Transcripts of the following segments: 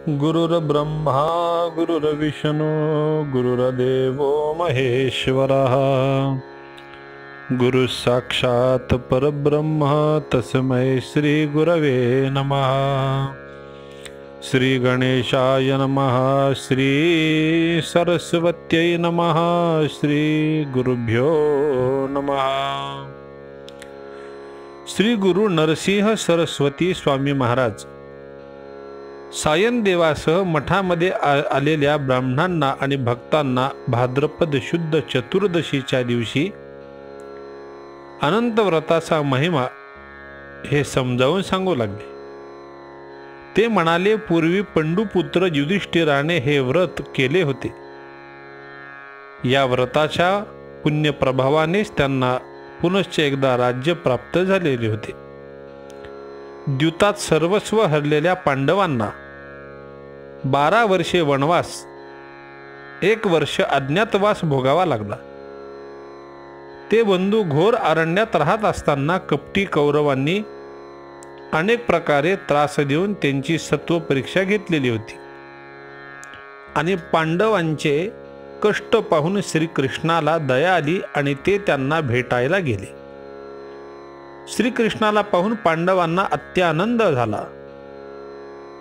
गुरुर्ब्रह्मा गुरुर्विष्णू गुरुर्देवो महेश्वरः गुरु साक्षात परब्रह्म तस्मै श्री गुरवे नमः। श्री गणेशाय नमः, श्री सरस्वत्यै नमः, श्री गुरुभ्यो नमः। श्री गुरु नरसिंह सरस्वती स्वामी महाराज सायन देवासह मठामध्ये आलेल्या ब्राह्मणांना आणि भक्तांना भाद्रपद शुद्ध चतुर्दशीच्या दिवशी अनंत व्रताचा महिमा हे समजावून सांगू लागले। ते म्हणाले, पूर्वी पंडुपुत्र युधिष्ठिराने हे व्रत केले होते। या व्रताच्या पुण्य प्रभावानेच त्यांना पुनश्च एकदा राज्य प्राप्त झालेले होते। द्यूतात सर्वस्व हरलेल्या पांडवांना 12 वर्षे वनवास, 1 वर्ष अज्ञातवास भोगावा लागला। ते बंधू घोर अरण्यात राहत असताना कपटी कौरवांनी अनेक प्रकारे त्रास देऊन त्यांची सत्व परीक्षा घेतलेली होती आणि पांडवांचे कष्ट पाहून श्रीकृष्णाला दया आली आणि ते त्यांना भेटायला गेले। श्रीकृष्णाला पाहून पांडवांना अत्यानंद झाला।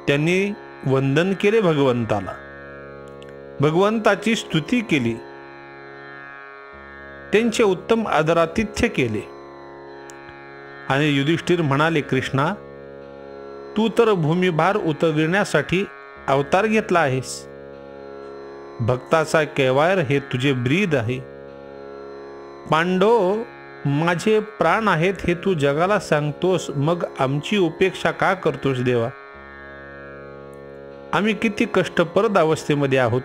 त्यांनी वंदन केले भगवंताला, भगवंताची स्तुती केली, त्यांचे उत्तम आदरातिथ्य केले आणि युधिष्ठिर म्हणाले, कृष्णा, तू तर भूमिभार उतरविण्यासाठी अवतार घेतला आहेस। भक्ताचा केवायर हे तुझे ब्रीद आहे। पांडव माझे प्राण आहेत हे तू जगाला सांगतोस, मग आमची उपेक्षा का करतोस देवा? आम्ही किती कष्टप्रद अवस्थेमध्ये आहोत।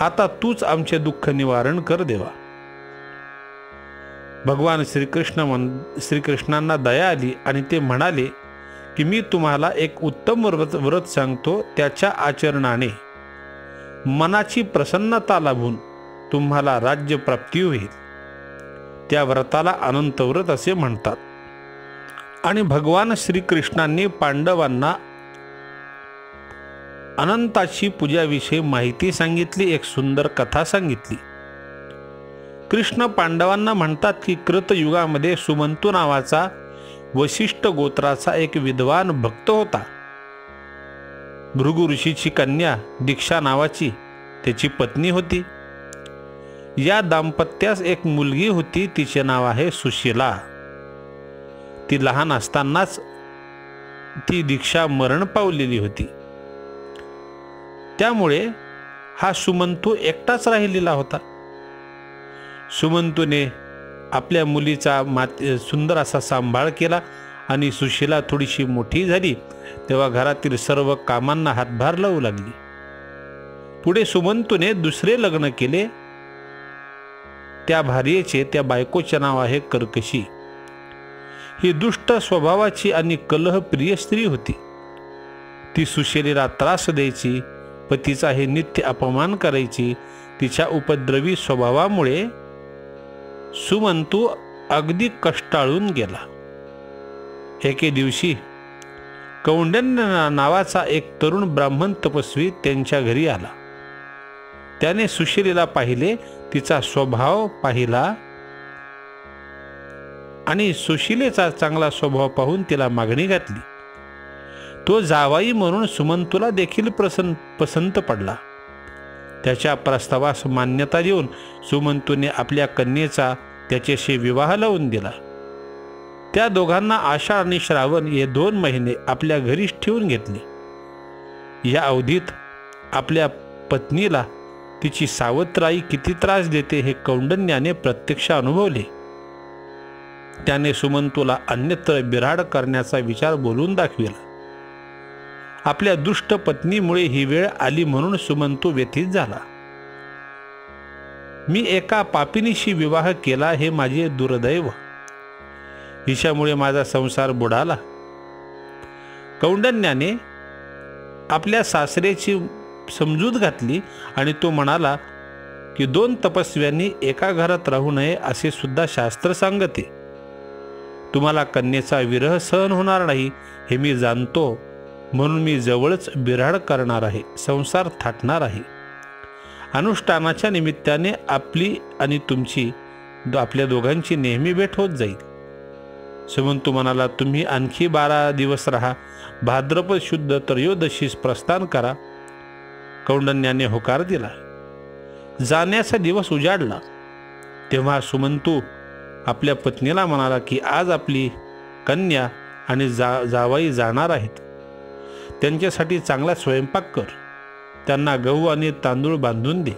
आता तूच आमचे दुःख निवारण कर देवा। भगवान श्रीकृष्णांना दया आली आणि ते म्हणाले की मी तुम्हाला एक उत्तम व्रत सांगतो। त्याच्या आचरणाने मनाची प्रसन्नता लाभून तुम्हाला राज्य प्राप्ती होईल। त्या व्रताला अनंत व्रत असे म्हणतात। आणि भगवान श्रीकृष्णांनी पांडवांना अनंताची पूजाविषयी माहिती सांगितली, एक सुंदर कथा सांगितली। कृष्ण पांडवांना म्हणतात की कृतयुगामध्ये सुमंतू नावाचा वशिष्ठ गोत्राचा एक विद्वान भक्त होता। भृगु ऋषीची कन्या दीक्षा नावाची त्याची पत्नी होती। या दाम्पत्यास एक मुलगी होती, तिचे नाव आहे सुशीला। ती लहान असतानाच ती दीक्षा मरण पावलेली होती। त्यामुळे हा सुमंतू एकटाच राहिलेला होता। सुमंतूने आपल्या मुलीचा सुंदर असा सांभाळ केला आणि सुशीला थोडीशी मोठी झाली तेव्हा घरातील सर्व कामांना हातभार लावू लागली। पुढे सुमंतूने दुसरे लग्न केले। त्या भार्येचे, त्या बायकोचे नाव आहे कर्कशी। ही दुष्ट स्वभावाची आणि कलहप्रिय स्त्री होती। ती सुशीलेला त्रास द्यायची, पतीचा हे नित्य अपमान करायची। तिच्या उपद्रवी स्वभावामुळे सुमंतू अगदी कष्टाळून गेला। एके दिवशी कौंडिन्य नावाचा एक तरुण ब्राह्मण तपस्वी त्यांच्या घरी आला। त्याने सुशीलेला पाहिले, तिचा स्वभाव पाहिला आणि सुशीलेचा चांगला स्वभाव पाहून तिला मागणी घातली। तो जावाई म्हणून सुमंतूला देखील पसंत पडला। त्याच्या प्रस्तावास मान्यता देऊन सुमंतूने आपल्या कन्येचा त्याच्याशी विवाह लावून दिला। त्या दोघांना आषाढ आणि श्रावण हे 2 महिने आपल्या घरीच ठेवून घेतले। या अवधीत आपल्या पत्नीला तिची सावत्राई किती त्रास देते हे कौंडिन्याने प्रत्यक्ष अनुभवले। त्याने सुमंतूला अन्यत्र बिऱ्हाड करण्याचा विचार बोलून दाखविला। आपल्या दुष्ट पत्नीमुळे ही वेळ आली म्हणून सुमंतू व्यथित झाला। मी एका पापिनीशी विवाह केला, हे माझे दुर्दैव। हिच्यामुळे माझा संसार बुडाला। कौंडिन्याने आपल्या सासरेची समजूत घातली आणि तो म्हणाला की 2 तपस्व्यांनी एका घरात राहू नये असे सुद्धा शास्त्र सांगते। तुम्हाला कन्येचा विरह सहन होणार नाही हे मी जाणतो, म्हणून मी जवळच बिऱ्हाड करणार आहे, संसार थाटणार आहे. अनुष्ठानाच्या निमित्ताने आपली आणि तुमची आपल्या दोघांची नेहमी भेट होत जाईल. सुमंतू म्हणाला, तुम्ही आणखी 12 दिवस राहा, भाद्रपद शुद्ध त्रयोदशीस प्रस्थान करा. कौंडण्याने होकार दिला. जाण्याचा दिवस उजाडला तेव्हा सुमंतू आपल्या पत्नीला म्हणाला की आज आपली कन्या आणि जावाई जाणार आहेत. त्यांच्यासाठी चांगला स्वयंपाक कर, त्यांना गहू आणि तांदूळ बांधून दे.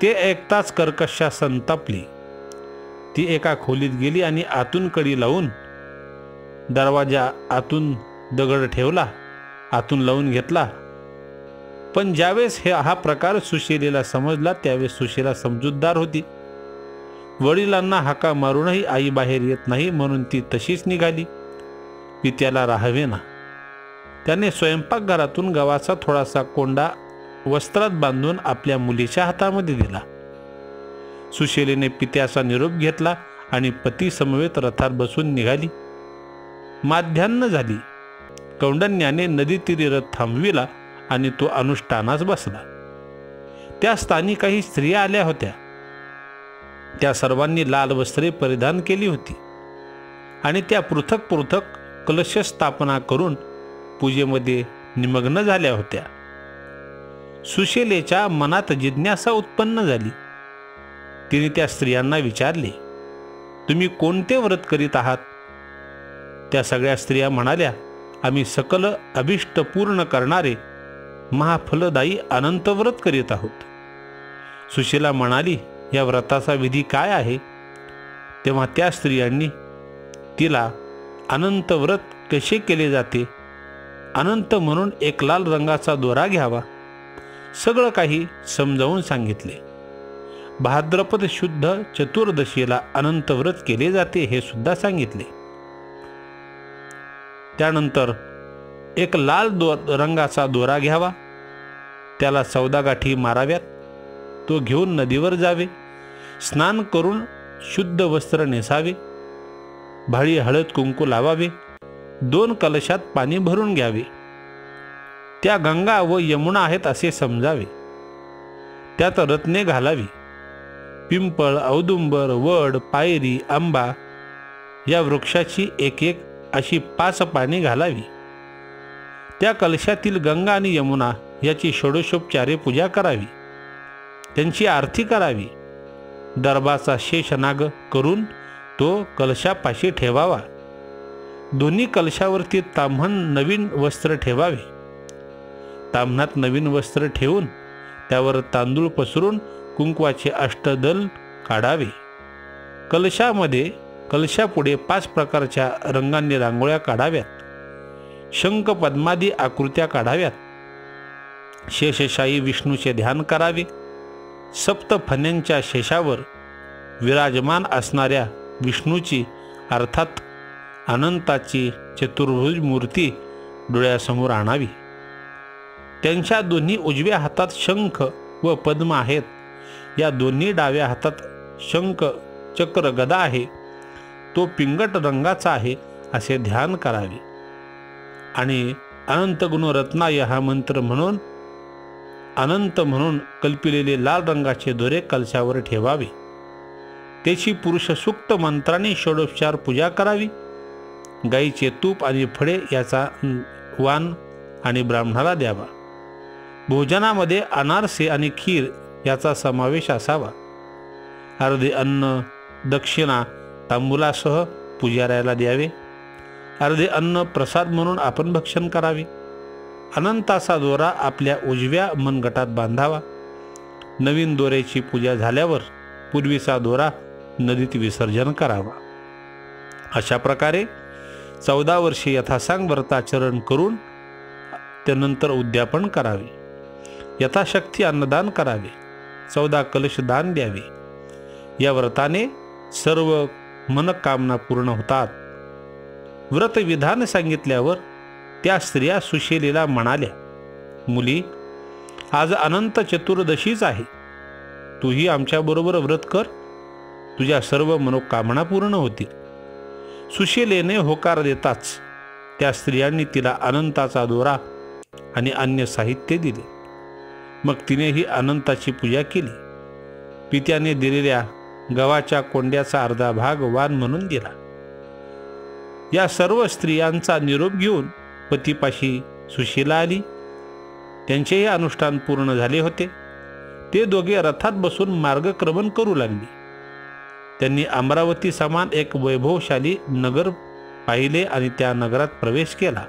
ते ऐकताच कर्कशा संतापली. ती एका खोलीत गेली आणि आतून कडी लावून दरवाजा आतून दगड ठेवला, आतून लावून घेतला. पण ज्यावेळेस हा प्रकार सुशीलेला समजला त्यावेळेस सुशीला समजूतदार होती. वडिलांना हाका मारूनही आई बाहेर येत नाही म्हणून ती तशीच निघाली. पित्याला राहावे ना. त्याने स्वयंपाकघरातून गव्हाचा थोडासा कोंडा वस्त्रात बांधून आपल्या मुलीच्या हातामध्ये दिला. सुशीलेने पित्याचा निरोप घेतला आणि पती समवेत रथात बसून निघाली. माध्यान्ह झाली. कौंडण्याने नदीतीरी रथ थांबविला आणि तो अनुष्ठानास बसला. त्या स्थानी काही स्त्रिया आल्या होत्या. त्या सर्वांनी लाल वस्त्रे परिधान केली होती आणि त्या पृथक पृथक कलश स्थापना करून पूजेमध्ये निमग्न झाल्या होत्या. सुशीलेच्या मनात जिज्ञासा उत्पन्न झाली. तिने त्या स्त्रियांना विचारले, तुम्ही कोणते व्रत करीत आहात? त्या सगळ्या स्त्रिया म्हणाल्या, आम्ही सकल अभिष्ट पूर्ण करणारे महाफलदायी अनंत व्रत करीत आहोत. सुशीला म्हणाली, या व्रताचा विधी काय आहे? तेव्हा त्या स्त्रियांनी तिला अनंत व्रत कसे केले जाते, अनंत म्हणून एक लाल रंगाचा दोरा घ्यावा, सगळं काही समजावून सांगितले. भाद्रपद शुद्ध चतुर्दशीला अनंत व्रत केले जाते हे सुद्धा सांगितले. त्यानंतर एक लाल रंगाचा दोरा घ्यावा, त्याला 14 गाठी माराव्यात, तो घेऊन नदीवर जावे, स्नान करून शुद्ध वस्त्र नेसावे, भाळी हळद कुंकू लावावे, 2 कलशात पाणी भरून घ्यावे, त्या गंगा व यमुना आहेत असे समजावे, त्यात रत्ने घालावी, पिंपळ, औदुंबर, वड, पायरी, आंबा या वृक्षाची एक एक अशी 5 पाने घालावी, त्या कलशातील गंगा आणि यमुना याची षोडशोपचारे पूजा करावी, त्यांची आरती करावी, दर्भाचा शेषनाग करून तो कलशापाशी ठेवावा, दोन्ही कलशावरती ताम्हण नवीन वस्त्र ठेवावे, ताम्हणात नवीन वस्त्र ठेवून त्यावर तांदूळ पसरून कुंकवाचे अष्टदल काढावे, कलशापुढे 5 प्रकारच्या रंगांनी रांगोळ्या काढाव्यात, शंख पद्मादी आकृत्या काढाव्यात, शेषशायी विष्णूचे ध्यान करावे, 7 फण्यांच्या शेषावर विराजमान असणाऱ्या विष्णूची अर्थात अनंताची चतुर्भुज मूर्ती डोळ्यासमोर आणावी, त्यांच्या दोन्ही उजव्या हातात शंख व पद्म आहेत, या दोन्ही डाव्या हातात शंख चक्र गदा आहे, तो पिंगट रंगाचा आहे असे ध्यान करावे आणि अनंत गुणरत्नाय हा मंत्र म्हणून अनंत म्हणून कल्पिलेले लाल रंगाचे दोरे कलशावर ठेवावे, त्याची पुरुष सूक्त मंत्राने षोडोपचार पूजा करावी, गाईचे तूप आणि फळे याचा वाण आणि ब्राह्मणाला द्यावा, भोजनामध्ये अनारसे आणि खीर याचा समावेश असावा, अर्धे अन्न दक्षिणा तांबूलासह पुजाऱ्याला द्यावे, अर्धे अन्न प्रसाद म्हणून आपण भक्षण करावे, अनंताचा दोरा आपल्या उजव्या मनगटात बांधावा, नवीन दोऱ्याची पूजा झाल्यावर पूर्वीचा दोरा नदीत विसर्जन करावा. अशा प्रकारे 14 वर्षे यथासांग व्रताचरण करून त्यानंतर उद्यापन करावे, यथाशक्ती अन्नदान करावे, 14 कलश दान द्यावे. या व्रताने सर्व मनकामना पूर्ण होतात. व्रतविधान सांगितल्यावर त्या स्त्रिया सुशीलेला म्हणाल्या, मुली, आज अनंत चतुर्दशीच आहे, तूही आमच्याबरोबर व्रत कर, तुझ्या सर्व मनोकामना पूर्ण होतील. सुशीलेने होकार देताच त्या स्त्रियांनी तिला अनंताचा दोरा आणि अन्य साहित्य दिले. मग तिने ही अनंताची पूजा केली. पित्याने दिलेल्या गव्हाच्या कोंड्याचा अर्धा भाग वाण म्हणून दिला. या सर्व स्त्रियांचा निरोप घेऊन पतीपाशी सुशीला आली. त्यांचेही अनुष्ठान पूर्ण झाले होते. ते दोघे रथात बसून मार्गक्रमण करू लागले. त्यांनी अमरावती समान एक वैभवशाली नगर पाहिले आणि त्या नगरात प्रवेश केला.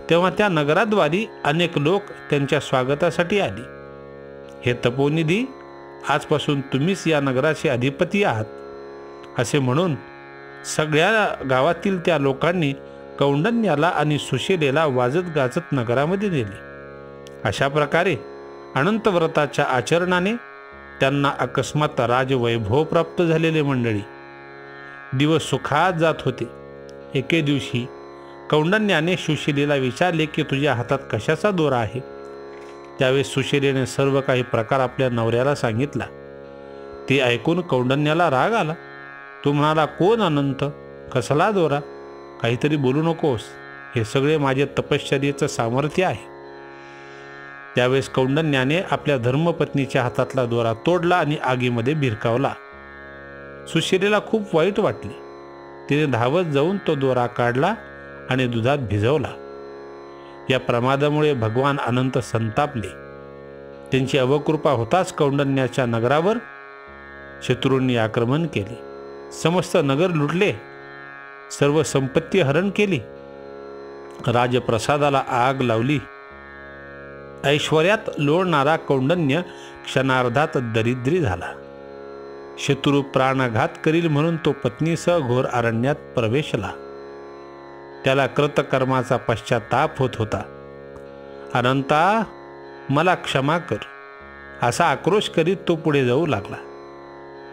तेव्हा त्या नगराद्वारी अनेक लोक त्यांच्या स्वागतासाठी आले. हे तपोनिधी, आजपासून तुम्हीच या नगराचे अधिपती आहात, असे म्हणून सगळ्या गावातील त्या लोकांनी कौंडण्याला आणि सुशीलेला वाजत गाजत नगरामध्ये नेले. अशा प्रकारे अनंतव्रताच्या आचरणाने त्यांना अकस्मात राजवैभव प्राप्त झालेले मंडळी. दिवस सुखात जात होते. एके दिवशी कौंडण्याने सुशीलेला विचारले की तुझ्या हातात कशाचा दोरा आहे. त्यावेळेस सुशीलेने सर्व काही प्रकार आपल्या नवऱ्याला सांगितला. ते ऐकून कौंडण्याला राग आला. तो म्हणाला, कोण अनंत, कसला दोरा, काहीतरी बोलू नकोस, हे सगळे माझे तपश्चर्येचं सामर्थ्य आहे. त्यावेळेस कौंडण्याने आपल्या धर्मपत्नीच्या हातातला दोरा तोडला आणि आगीमध्ये भिरकावला. सुशीलेला खूप वाईट वाटले. तिने धावत जाऊन तो दोरा काढला आणि दुधात भिजवला. या प्रमादामुळे भगवान अनंत संतापले. त्यांची अवकृपा होताच कौंडण्याच्या नगरावर शत्रूंनी आक्रमण केले. समस्त नगर लुटले. सर्व संपत्ती हरण केली. राजप्रसादाला आग लावली. ऐश्वर्यात लोळणारा कौंडण्य क्षणार्धात दरिद्री झाला. शत्रू प्राणघात करील म्हणून तो पत्नीसह घोर अरण्यात प्रवेशला. त्याला कृतकर्माचा पश्चाताप होत होता. अनंता, मला क्षमा कर, असा आक्रोश करीत तो पुढे जाऊ लागला.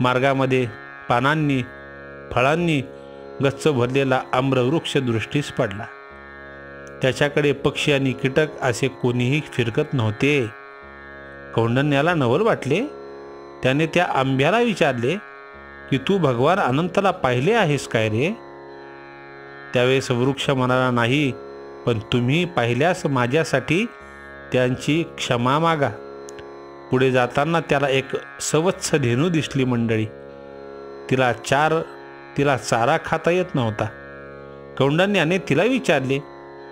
मार्गामध्ये पानांनी फळांनी गच्च भरलेला आम्रवृक्ष दृष्टीस पडला. त्याच्याकडे पक्षी आणि कीटक असे कोणीही फिरकत नव्हते. कौंडण्याला नवल वाटले. त्याने त्या आंब्याला विचारले की तू भगवान अनंताला पाहिले आहेस काय रे. त्यावेळेस वृक्ष म्हणाला, नाही, पण तुम्ही पाहिल्यास माझ्यासाठी त्यांची क्षमा मागा. पुढे जाताना त्याला एक सवत्स धेनू दिसली मंडळी. तिला चारा खाता येत नव्हता. कौंडण्याने तिला विचारले,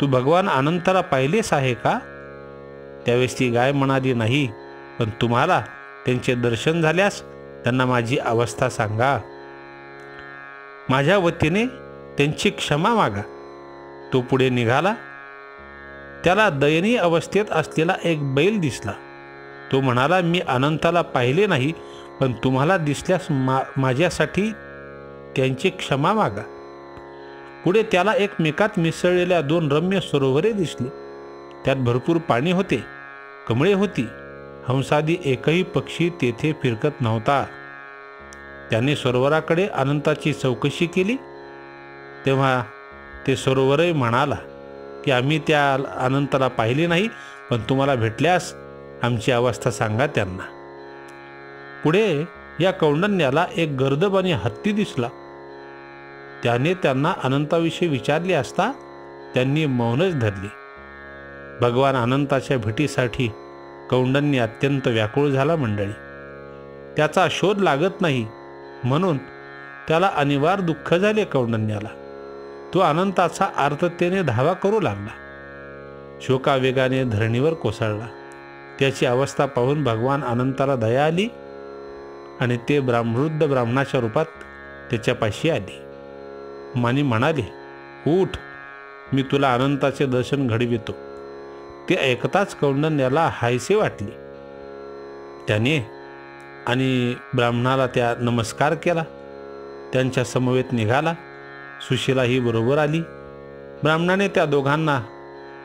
तू भगवान अनंताला पाहिलेस आहे का. त्यावेळेस ती गाय म्हणाली, नाही, पण तुम्हाला त्यांचे दर्शन झाल्यास त्यांना माझी अवस्था सांगा. माझ्या वतीने त्यांची क्षमा मागा. तो पुढे निघाला. त्याला दयनीय अवस्थेत असलेला एक बैल दिसला. तो म्हणाला, मी अनंताला पाहिले नाही, पण तुम्हाला दिसल्यास माझ्यासाठी त्यांची क्षमा मागा. पुढे त्याला एकमेकात मिसळलेल्या 2 रम्य सरोवरे दिसली. त्यात भरपूर पाणी होते. कमळे होती. हंसादी एकही पक्षी तेथे फिरकत नव्हता. त्याने सरोवराकडे अनंताची चौकशी केली. तेव्हा ते सरोवरही म्हणाला की आम्ही त्या अनंताला पाहिले नाही, पण तुम्हाला भेटल्यास आमची अवस्था सांगा त्यांना. पुढे या कौंडण्याला एक गर्दभ आणि हत्ती दिसला. त्याने त्यांना अनंताविषयी विचारले असता त्यांनी मौनच धरले. भगवान अनंताच्या भेटीसाठी कौंडण्य अत्यंत व्याकुळ झाला मंडळी. त्याचा शोध लागत नाही म्हणून त्याला अनिवार्य दुःख झाले. कौंडण्याला तो अनंताचा आर्ततेने धावा करू लागला. शोकावेगाने धरणीवर कोसळला. त्याची अवस्था पाहून भगवान अनंताला दया आली आणि ते वृद्ध ब्राह्मणाच्या रूपात त्याच्यापाशी आले. मानी म्हणाले, उठ, मी तुला अनंताचे दर्शन घडवितो. ते ऐकताच कौंडण्याला हायसे वाटले. त्याने आणि ब्राह्मणाला त्या नमस्कार केला. त्यांच्या समवेत निघाला. सुशीला ही बरोबर आली. ब्राह्मणाने त्या दोघांना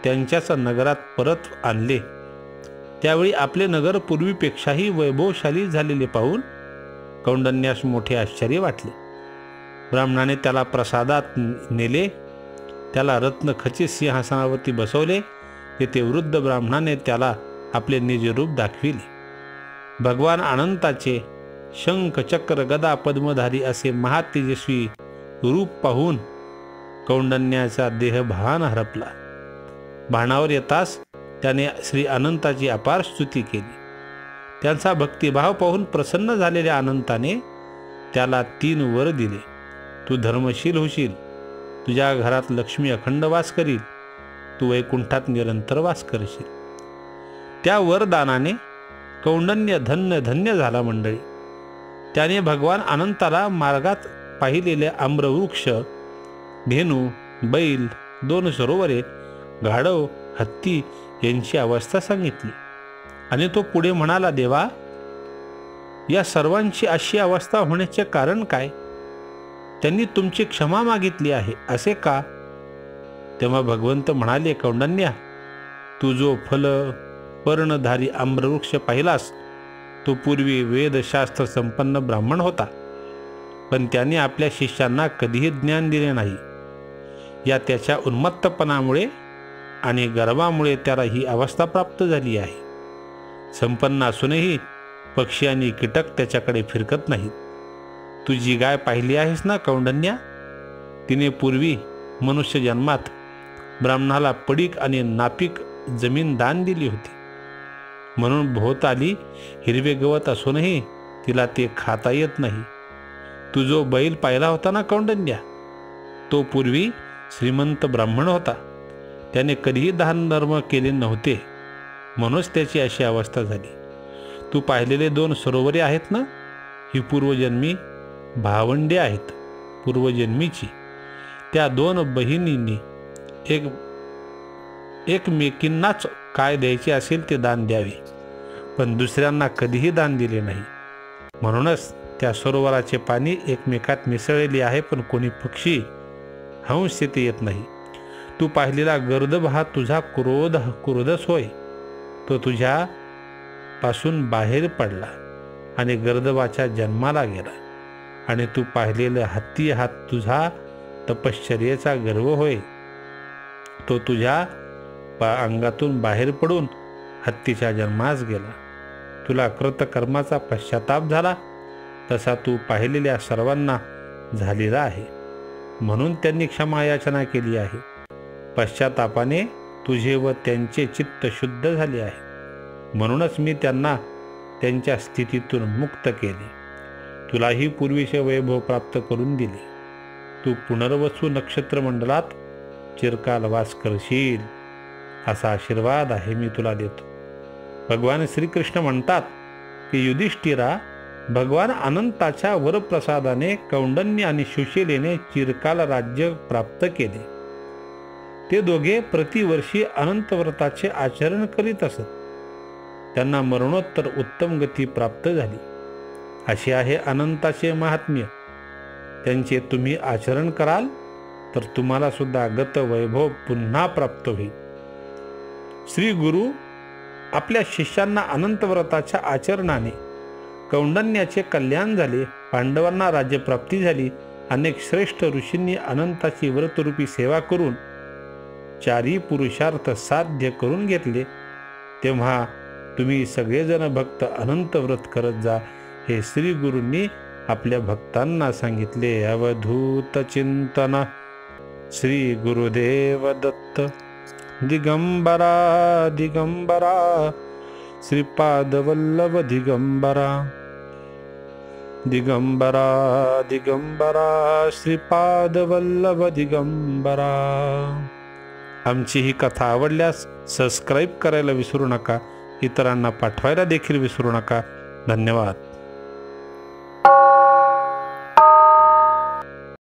त्यांच्याच नगरात परत आणले. त्यावेळी आपले नगर पूर्वीपेक्षाही वैभवशाली झालेले पाहून कौंडण्यास मोठे आश्चर्य वाटले. ब्राह्मणाने त्याला प्रसादात नेले. त्याला रत्नखचित सिंहासनावरती बसवले. तेथे वृद्ध ब्राह्मणाने त्याला आपले निजरूप दाखविले. भगवान अनंताचे शंख चक्र गदा पद्मधारी असे महातेजस्वी रूप पाहून कौंडण्याचा देहभान हरपला. भानावर येताच त्याने श्री अनंताची अपार स्तुती केली. त्यांचा भक्तिभाव पाहून प्रसन्न झालेल्या अनंताने त्याला 3 वर दिले. तू धर्मशील होशील, तुझ्या घरात लक्ष्मी अखंड वास करील, तू वैकुंठात निरंतर वास करशील. त्या वरदानाने कौंडण्य धन्य धन्य झाला. मंडळी, त्याने भगवान अनंताला मार्गात पाहिलेले आम्रवृक्ष, धेनू, बैल, 2 सरोवरे, गाढव, हत्ती यांची अवस्था सांगितली आणि तो पुढे म्हणाला, देवा, या सर्वांची अशी अवस्था होण्याचे कारण काय? त्यांनी तुमची क्षमा मागितली आहे, असे का? तेव्हा भगवंत म्हणाले, कौंडण्या, तू जो फल पर्णधारी आम्रवृक्ष पाहिलास तो पूर्वी वेदशास्त्र संपन्न ब्राह्मण होता, पण त्याने आपल्या शिष्यांना कधीही ज्ञान दिले नाही. या त्याच्या उन्मत्तपणामुळे आणि गर्वामुळे त्याला ही अवस्था प्राप्त झाली आहे. संपन्न असूनही पक्षी आणि कीटक त्याच्याकडे फिरकत नाहीत. तू जी गाय पाहिली आहेस ना कौंडण्या, तिने पूर्वी मनुष्य जन्मात ब्राह्मणाला पडीक आणि नापीक जमीन दान दिली होती, म्हणून भोवताली हिरवे गवत असूनही तिला ते खाता येत नाही. तू जो बैल पाहिला होता ना कौंडण्या, तो पूर्वी श्रीमंत ब्राह्मण होता, त्याने कधीही दान धर्म केले नव्हते, म्हणूनच त्याची अशी अवस्था झाली. तू पाहिलेले 2 सरोवरे आहेत ना, ही पूर्वजन्मी भावंडे आहेत. पूर्वजन्मीची त्या 2 बहिणींनी एकमेकींनाच काय द्यायचे असेल ते दान द्यावे, पण दुसऱ्यांना कधीही दान दिले नाही. म्हणूनच त्या सरोवराचे पाणी एकमेकात मिसळलेले आहे, पण कोणी पक्षी हंस येथे येत नाही. तू पाहिलेला गर्दभ हा तुझा क्रोधच होय. तो तुझ्या पासून बाहेर पडला आणि गर्दभाच्या जन्माला गेला. आणि तू पाहिलेला हत्ती हा तुझा तपश्चर्येचा गर्व होय. तो तुझ्या अंगातून बाहेर पडून हत्तीच्या जन्मास गेला. तुला कृतकर्माचा पश्चाताप झाला, तसा तू पाहिलेल्या सर्वांना झालेला आहे, म्हणून त्यांनी क्षमा याचना केली आहे. पश्चातापाने तुझे व त्यांचे चित्त शुद्ध झाले आहे, म्हणूनच मी त्यांना त्यांच्या स्थितीतून मुक्त केले. तुलाही पूर्वीचे वैभव प्राप्त करून दिले. तू पुनर्वसू नक्षत्रमंडलात चिरकाल वास करशील, असा आशीर्वाद आहे मी तुला देतो. भगवान श्रीकृष्ण म्हणतात की, युधिष्ठिरा, भगवान अनंताच्या वरप्रसादाने कौंडण्य आणि सुशीलेने चिरकाल राज्य प्राप्त केले. ते दोघे प्रतिवर्षी अनंतव्रताचे आचरण करीत असत. त्यांना मरणोत्तर उत्तम गती प्राप्त झाली. असे आहे अनंताचे महात्म्य. त्यांचे तुम्ही आचरण कराल तर तुम्हाला सुद्धा गत वैभव पुन्हा प्राप्त होईल. श्री गुरु आपल्या शिष्यांना अनंतव्रताच्या आचरणाने कौंडण्याचे कल्याण झाले, पांडवांना राज्यप्राप्ती झाली. अनेक श्रेष्ठ ऋषींनी अनंताची व्रतरूपी सेवा करून 4 पुरुषार्थ साध्य करून घेतले. तेव्हा तुम्ही सगळेजण भक्त अनंत व्रत करत जा, हे श्री गुरूंनी आपल्या भक्तांना सांगितले. अवधूत चिंतन श्री गुरुदेव दत्त. दिगंबरा दिगंबरा श्रीपाद वल्लभ दिगंबरा. दिगंबरा दिगंबरा श्रीपाद वल्लभ दिगंबरा. आमची ही कथा आवडल्यास सबस्क्राईब करायला विसरू नका. इतरांना पाठवायला देखील विसरू नका. धन्यवाद.